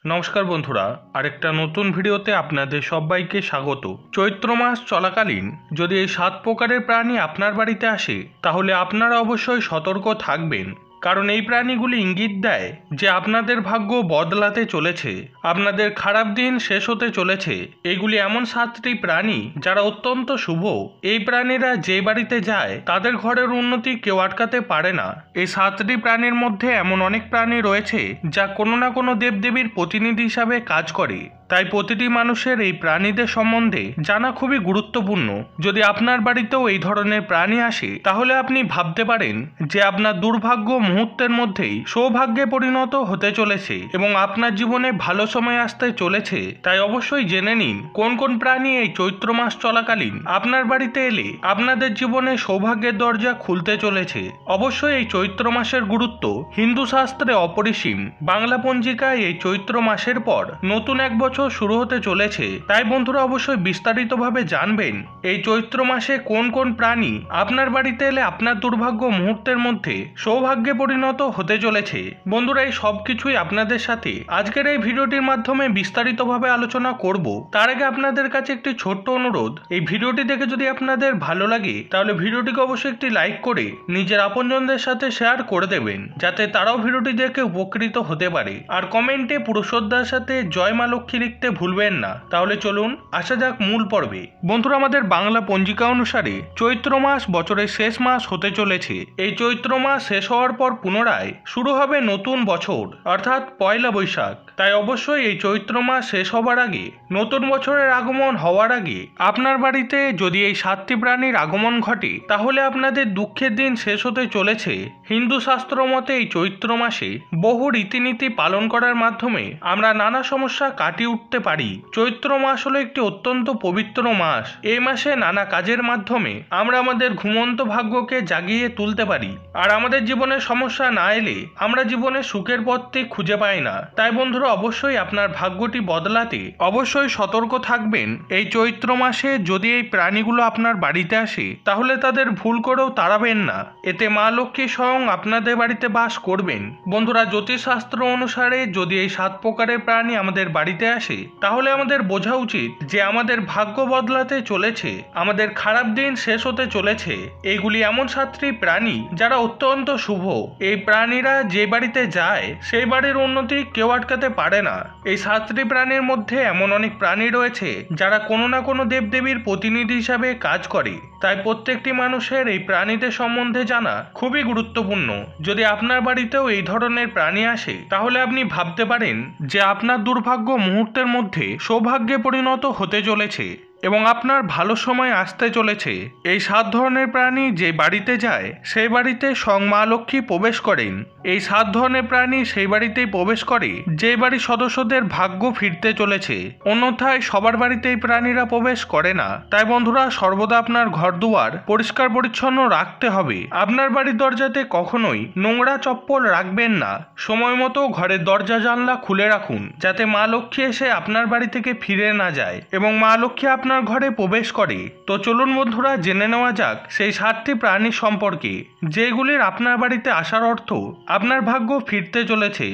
নমস্কার বন্ধুরা, আরেকটা নতুন ভিডিওতে আপনাদের সবাইকে স্বাগত। চৈত্র মাস চলাকালীন যদি এই 7 প্রকারের প্রাণী আপনার বাড়িতে আসে তাহলে আপনারা অবশ্যই সতর্ক থাকবেন, কারণ এই প্রাণীগুলি ইঙ্গিত দেয় যে আপনাদের ভাগ্য বদলাতে চলেছে, আপনাদের খারাপ দিন শেষ হতে চলেছে। এইগুলি এমন 7টি প্রাণী যারা অত্যন্ত শুভ। এই প্রাণীরা যে বাড়িতে যায় তাদের ঘরের উন্নতি কেউ আটকাতে পারে না। এই 7টি প্রাণীর মধ্যে এমন অনেক প্রাণী রয়েছে যা কোনো না কোনো দেবদেবীর প্রতিনিধি হিসাবে কাজ করে, তাই প্রতিটি মানুষের এই প্রাণীদের সম্বন্ধে জানা খুবই গুরুত্বপূর্ণ। যদি আপনার বাড়িতেও এই ধরনের প্রাণী আসে তাহলে আপনি ভাবতে পারেন যে আপনার দুর্ভাগ্য মুহূর্তের মধ্যেই সৌভাগ্যে পরিণত হতে চলেছে এবং আপনার জীবনে ভালো সময় আসতে চলেছে। তাই অবশ্যই জেনে নিন কোন কোন প্রাণী এই চৈত্র মাস চলাকালীন আপনার বাড়িতে এলে আপনাদের জীবনে সৌভাগ্যের দরজা খুলতে চলেছে। অবশ্যই এই চৈত্র মাসের গুরুত্ব হিন্দু শাস্ত্রে অপরিসীম। বাংলা পঞ্জিকায় এই চৈত্র মাসের পর নতুন এক বছর শুরু হতে চলেছে, তাই বন্ধুরা অবশ্যই বিস্তারিতভাবে জানবেন এই চৈত্র মাসে কোন কোন প্রাণী আপনার বাড়িতে এলে আপনার দুর্ভাগ্য মুহূর্তের মধ্যে সৌভাগ্যে পরিণত হতে চলেছে। বন্ধুরা, এই সব কিছুই আপনাদের সাথে আজকের এই ভিডিওটির মাধ্যমে বিস্তারিতভাবে আলোচনা করব। তার আগে আপনাদের কাছে একটি ছোট্ট অনুরোধ, এই ভিডিওটি দেখে যদি আপনাদের ভালো লাগে তাহলে ভিডিওটিকে অবশ্যই একটি লাইক করে নিজের আপনজনদের সাথে শেয়ার করে দেবেন, যাতে তারাও ভিডিওটি দেখে উপকৃত হতে পারে। আর কমেন্টে পুরো শ্রদ্ধার সাথে জয় মা লক্ষ্মী লিখতে ভুলবেন না। তাহলে চলুন আসা যাক মূল পর্বে। বন্ধুরা, আমাদের বাংলা পঞ্জিকা অনুসারে চৈত্র মাস বছরের শেষ মাস হতে চলেছে। এই চৈত্র মাস শেষ হওয়ার পর পুনরায় শুরু হবে নতুন বছর, অর্থাৎ পয়লা বৈশাখ। তাই অবশ্যই এই চৈত্র মাস শেষ হবার আগে, নতুন বছরের আগমন হওয়ার আগে আপনার বাড়িতে যদি এই 7টি প্রাণীর আগমন ঘটে তাহলে আপনাদের দুঃখের দিন শেষ হতে চলেছে। হিন্দু শাস্ত্র মতে এই চৈত্র মাসে বহু রীতিনীতি পালন করার মাধ্যমে আমরা নানা সমস্যা কাটিয়ে উঠতে পারি। চৈত্র মাস হলো একটি অত্যন্ত পবিত্র মাস। এই মাসে নানা কাজের মাধ্যমে আমরা আমাদের ঘুমন্ত ভাগ্যকে জাগিয়ে তুলতে পারি, আর আমাদের জীবনে সমস্যা না এলে আমরা জীবনে সুখের পথটি খুঁজে পাই না। তাই বন্ধুরা, অবশ্যই আপনার ভাগ্যটি বদলাতে অবশ্যই সতর্ক থাকবেন। এই চৈত্র মাসে যদি এই প্রাণীগুলো আপনার বাড়িতে আসে তাহলে তাদের ভুল করেও তাড়াবেন না, এতে মা লক্ষ্মী স্বয়ং আপনাদের বাড়িতে বাস করবেন। বন্ধুরা, জ্যোতিষশাস্ত্র অনুসারে যদি এই 7 প্রকারের প্রাণী আমাদের বাড়িতে আসে তাহলে আমাদের বোঝা উচিত যে আমাদের ভাগ্য বদলাতে চলেছে, আমাদের খারাপ দিন শেষ হতে চলেছে। এইগুলি এমন 7টি প্রাণী যারা অত্যন্ত শুভ। এই প্রাণীরা যে বাড়িতে যায় সেই বাড়ির উন্নতি কেউ আটকাতে পারে না। এই 7টি প্রাণীর মধ্যে এমন অনেক প্রাণী রয়েছে যারা কোনো না কোনো দেবদেবীর প্রতিনিধি হিসাবে কাজ করে, তাই প্রত্যেকটি মানুষের এই প্রাণীদের সম্বন্ধে জানা খুবই গুরুত্বপূর্ণ। যদি আপনার বাড়িতেও এই ধরনের প্রাণী আসে তাহলে আপনি ভাবতে পারেন যে আপনার দুর্ভাগ্য মুহূর্তের মধ্যে সৌভাগ্যে পরিণত হতে চলেছে এবং আপনার ভালো সময় আসতে চলেছে। এই 7 ধরনের প্রাণী যে বাড়িতে যায় সেই বাড়িতে স্বয়ং মা লক্ষ্মী প্রবেশ করেন। এই 7 ধরনের প্রাণী সেই বাড়িতেই প্রবেশ করে যে বাড়ির সদস্যদের ভাগ্য ফিরতে চলেছে, অন্যথায় সবার বাড়িতে এই প্রাণীরা প্রবেশ করে না। তাই বন্ধুরা, সর্বদা আপনার ঘর দুয়ার পরিষ্কার পরিচ্ছন্ন রাখতে হবে। আপনার বাড়ির দরজাতে কখনোই নোংরা চপ্পল রাখবেন না। সময় মতো ঘরের দরজা জানলা খুলে রাখুন, যাতে মা লক্ষ্মী এসে আপনার বাড়ি থেকে ফিরে না যায় এবং মা লক্ষ্মী আপনার ঘরে প্রবেশ করে। তো চলুন বন্ধুরা, জেনে নেওয়া যাক সেই 7টি প্রাণী সম্পর্কে যেগুলির আপনার বাড়িতে আসার অর্থ আপনার ভাগ্য ফিরতে চলেছে।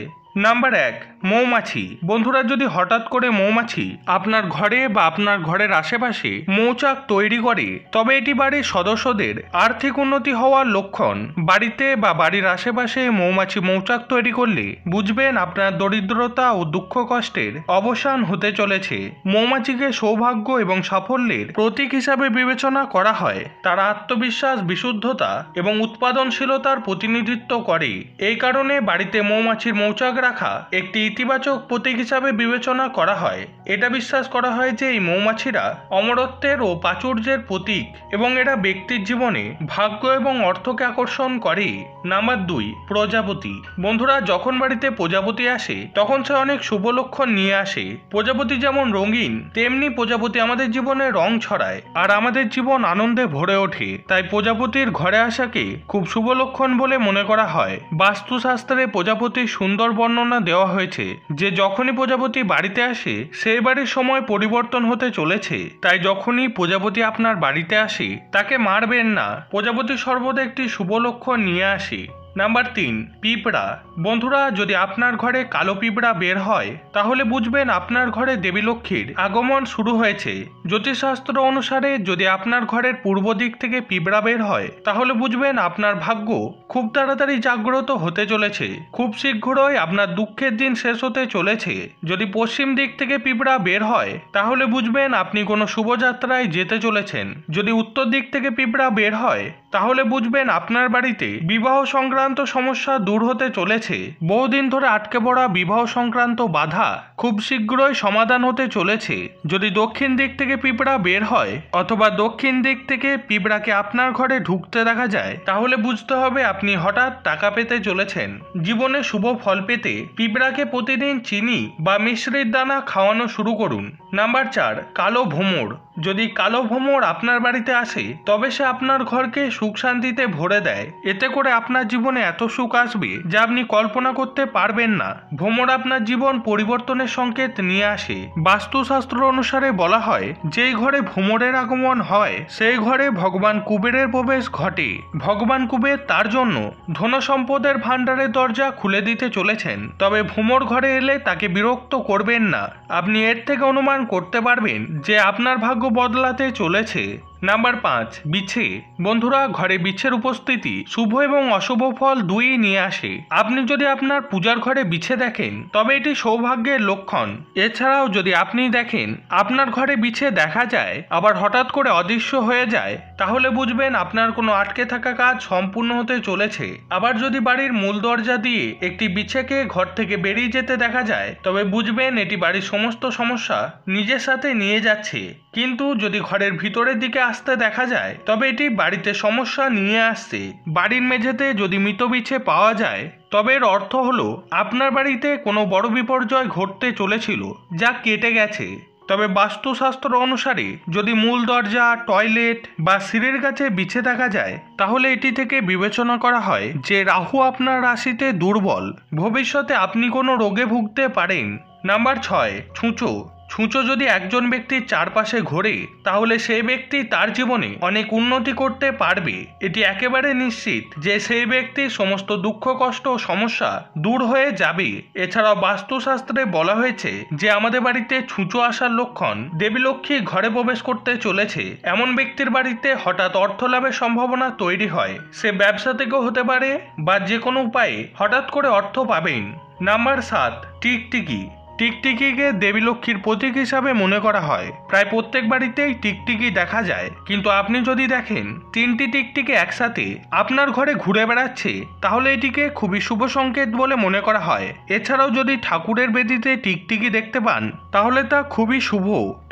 নাম্বার 1, মৌমাছি। বন্ধুরা, যদি হঠাৎ করে মৌমাছি আপনার ঘরে বা আপনার ঘরের আশেপাশে মৌচাক তৈরি করে তবে এটি বাড়ির সদস্যদের আর্থিক উন্নতি হওয়ার লক্ষণ। বাড়িতে বা বাড়ির আশেপাশে মৌমাছি মৌচাক তৈরি করলে বুঝবেন আপনার দরিদ্রতা ও দুঃখ কষ্টের অবসান হতে চলেছে। মৌমাছিকে সৌভাগ্য এবং সাফল্যের প্রতীক হিসাবে বিবেচনা করা হয়। তারা আত্মবিশ্বাস, বিশুদ্ধতা এবং উৎপাদনশীলতার প্রতিনিধিত্ব করে। এই কারণে বাড়িতে মৌমাছির মৌচাক রাখা একটি ইতিবাচক প্রতীক হিসাবে বিবেচনা করা হয়। এটা বিশ্বাস করা হয় যে এই মৌমাছিরা অমরত্বের ও প্রাচুর্যের প্রতীক এবং এরা ব্যক্তির জীবনে ভাগ্য এবং অর্থকে আকর্ষণ করে। নাম্বার 2, প্রজাপতি। বন্ধুরা, যখন বাড়িতে প্রজাপতি আসে তখন সে অনেক শুভ লক্ষণ নিয়ে আসে। প্রজাপতি যেমন রঙিন তেমনি প্রজাপতি আমাদের জীবনে রং ছড়ায় আর আমাদের জীবন আনন্দে ভরে ওঠে। তাই প্রজাপতির ঘরে আসাকে খুব শুভ লক্ষণ বলে মনে করা হয়। বাস্তুশাস্ত্রে প্রজাপতির সুন্দর বর্ণনা দেওয়া হয়েছে যে যখনই প্রজাপতি বাড়িতে আসে সেই বাড়ির সময় পরিবর্তন হতে চলেছে। তাই যখনই প্রজাপতি আপনার বাড়িতে আসে তাকে মারবেন না। প্রজাপতি সর্বদা একটি শুভ লক্ষণ নিয়ে আসে। নাম্বার 3, পিঁপড়া। বন্ধুরা, যদি আপনার ঘরে কালো পিঁপড়া বের হয় তাহলে বুঝবেন আপনার ঘরে দেবী লক্ষ্মীর আগমন শুরু হয়েছে। জ্যোতিষশাস্ত্র অনুসারে যদি আপনার ঘরের পূর্ব দিক থেকে পিঁপড়া বের হয় তাহলে বুঝবেন আপনার ভাগ্য খুব তাড়াতাড়ি জাগ্রত হতে চলেছে, খুব শীঘ্রই আপনার দুঃখের দিন শেষ হতে চলেছে। যদি পশ্চিম দিক থেকে পিঁপড়া বের হয় তাহলে বুঝবেন আপনি কোনো শুভযাত্রায় যেতে চলেছেন। যদি উত্তর দিক থেকে পিঁপড়া বের হয় তাহলে বুঝবেন আপনার বাড়িতে বিবাহ সংক্রান্ত সমস্যা দূর হতে চলেছে। বহুদিন ধরে আটকে পড়া বিবাহ সংক্রান্ত বাধা খুব শীঘ্রই সমাধান হতে চলেছে। যদি দক্ষিণ দিক থেকে পিঁপড়া বের হয় অথবা দক্ষিণ দিক থেকে পিঁপড়াকে আপনার ঘরে ঢুকতে দেখা যায় তাহলে বুঝতে হবে আপনি হঠাৎ টাকা পেতে চলেছেন। জীবনে শুভ ফল পেতে পিঁপড়াকে প্রতিদিন চিনি বা মিশ্রির দানা খাওয়ানো শুরু করুন। নাম্বার 4, কালো ভোমর। যদি কালো ভোমর আপনার বাড়িতে আসে তবে সে আপনার ঘরকে সুখ শান্তিতে ভরে দেয়। এতে করে আপনার জীবনে এত সুখ আসবে যা আপনি কল্পনা করতে পারবেন না। ভোমর আপনার জীবন পরিবর্তনের সংকেত নিয়ে আসে। বাস্তুশাস্ত্র অনুসারে বলা হয় যেই ঘরে ভোমরের আগমন হয় সেই ঘরে ভগবান কুবেরের প্রবেশ ঘটে। ভগবান কুবের তার জন্য ধন সম্পদের ভাণ্ডারের দরজা খুলে দিতে চলেছেন। তবে ভোমর ঘরে এলে তাকে বিরক্ত করবেন না। আপনি এর থেকে অনুমান করতে পারবেন যে আপনার ভাগ্য বদলাতে চলেছে। নাম্বার 5, বিছে। বন্ধুরা, ঘরে বিছের উপস্থিতি শুভ এবং অশুভ ফল দুইই নিয়ে আসে। আপনি যদি আপনার পূজার ঘরে বিছে দেখেন তবে এটি সৌভাগ্যের লক্ষণ। এছাড়াও যদি আপনি দেখেন আপনার ঘরে বিছে দেখা যায় আবার হঠাৎ করে অদৃশ্য হয়ে যায় তাহলে বুঝবেন আপনার কোনো আটকে থাকা কাজ সম্পূর্ণ হতে চলেছে। আবার যদি বাড়ির মূল দরজা দিয়ে একটি বিছেকে ঘর থেকে বেরিয়ে যেতে দেখা যায় তবে বুঝবেন এটি বাড়ির সমস্ত সমস্যা নিজের সাথে নিয়ে যাচ্ছে। কিন্তু যদি ঘরের ভিতরের দিকে আসতে দেখা যায় তবে এটি বাড়িতে সমস্যা নিয়ে আসছে। বাড়ির মেঝেতে যদি মৃত বিছে পাওয়া যায় তবে এর অর্থ হলো আপনার বাড়িতে কোনো বড় বিপর্যয় ঘটতে চলেছিল যা কেটে গেছে। তবে বাস্তুশাস্ত্র অনুসারে যদি মূল দরজা, টয়লেট বা সিঁড়ির কাছে বিছে দেখা যায় তাহলে এটি থেকে বিবেচনা করা হয় যে রাহু আপনার রাশিতে দুর্বল, ভবিষ্যতে আপনি কোনো রোগে ভুগতে পারেন। নাম্বার 6, ছুঁচো। ছুঁচো যদি একজন ব্যক্তির চারপাশে ঘোরে তাহলে সেই ব্যক্তি তার জীবনে অনেক উন্নতি করতে পারবে। এটি একেবারে নিশ্চিত যে সেই ব্যক্তির সমস্ত দুঃখ কষ্ট ও সমস্যা দূর হয়ে যাবে। এছাড়াও বাস্তুশাস্ত্রে বলা হয়েছে যে আমাদের বাড়িতে ছুঁচো আসার লক্ষণ দেবী লক্ষ্মী ঘরে প্রবেশ করতে চলেছে। এমন ব্যক্তির বাড়িতে হঠাৎ অর্থ লাভের সম্ভাবনা তৈরি হয়। সে ব্যবসা থেকেও হতে পারে বা যে কোনো উপায়ে হঠাৎ করে অর্থ পাবেন। নাম্বার 7, টিকটিকি। টিকটিকিকে দেবী লক্ষ্মীর প্রতীক হিসাবে মনে করা হয়। প্রায় প্রত্যেক বাড়িতেই টিকটিকি দেখা যায়, কিন্তু আপনি যদি দেখেন 3টি টিকটিকি একসাথে আপনার ঘরে ঘুরে বেড়াচ্ছে তাহলে এটিকে খুবই শুভ সংকেত বলে মনে করা হয়। এছাড়াও যদি ঠাকুরের বেদিতে টিকটিকি দেখতে পান তাহলে তা খুবই শুভ।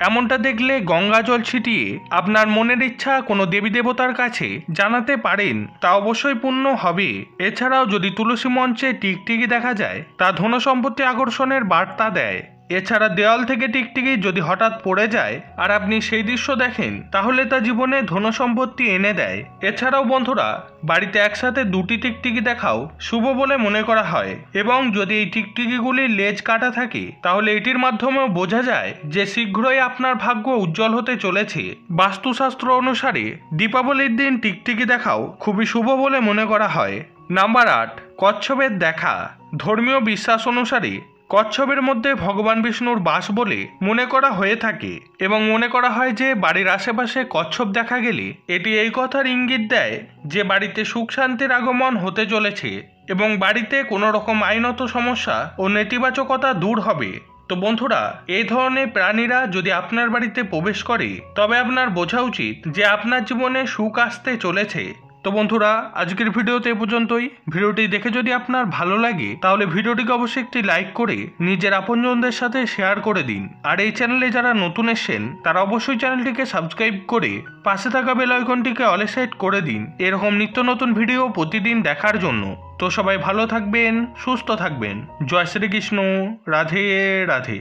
এমনটা দেখলে গঙ্গা জল ছিটিয়ে আপনার মনের ইচ্ছা কোনো দেবী দেবতার কাছে জানাতে পারেন, তা অবশ্যই পূর্ণ হবে। এছাড়াও যদি তুলসী মঞ্চে টিকটিকি দেখা যায় তা ধন সম্পত্তি আকর্ষণের বার্তা দেয়। এছাড়া দেওয়াল থেকে টিকটিকি যদি হঠাৎ পড়ে যায় আর আপনি সেই দৃশ্য দেখেন তাহলে তা জীবনে ধন সম্পত্তি এনে দেয়। এছাড়াও বন্ধুরা, বাড়িতে একসাথে 2টি টিকটিকি দেখাও শুভ বলে মনে করা হয় এবং যদি এই টিকটিকিগুলির লেজ কাটা থাকে তাহলে এটির মাধ্যমেও বোঝা যায় যে শীঘ্রই আপনার ভাগ্য উজ্জ্বল হতে চলেছে। বাস্তুশাস্ত্র অনুসারে দীপাবলির দিন টিকটিকি দেখাও খুবই শুভ বলে মনে করা হয়। নাম্বার 8, কচ্ছপের দেখা। ধর্মীয় বিশ্বাস অনুসারে কচ্ছপের মধ্যে ভগবান বিষ্ণুর বাস বলে মনে করা হয়ে থাকে এবং মনে করা হয় যে বাড়ির আশেপাশে কচ্ছপ দেখা গেলে এটি এই কথার ইঙ্গিত দেয় যে বাড়িতে সুখ শান্তির আগমন হতে চলেছে এবং বাড়িতে কোনো রকম আইনত সমস্যা ও নেতিবাচকতা দূর হবে। তো বন্ধুরা, এই ধরনের প্রাণীরা যদি আপনার বাড়িতে প্রবেশ করে তবে আপনার বোঝা উচিত যে আপনার জীবনে সুখ আসতে চলেছে। তো বন্ধুরা, আজকের ভিডিওতে এ পর্যন্তই। ভিডিওটি দেখে যদি আপনার ভালো লাগে তাহলে ভিডিওটিকে অবশ্যই একটি লাইক করে নিজের আপনজনদের সাথে শেয়ার করে দিন। আর এই চ্যানেলে যারা নতুন এসেছেন তারা অবশ্যই চ্যানেলটিকে সাবস্ক্রাইব করে পাশে থাকা বেল আইকনটিকে অলে সেট করে দিন এরকম নিত্য নতুন ভিডিও প্রতিদিন দেখার জন্য। তো সবাই ভালো থাকবেন, সুস্থ থাকবেন। জয় শ্রীকৃষ্ণ। রাধে রাধে।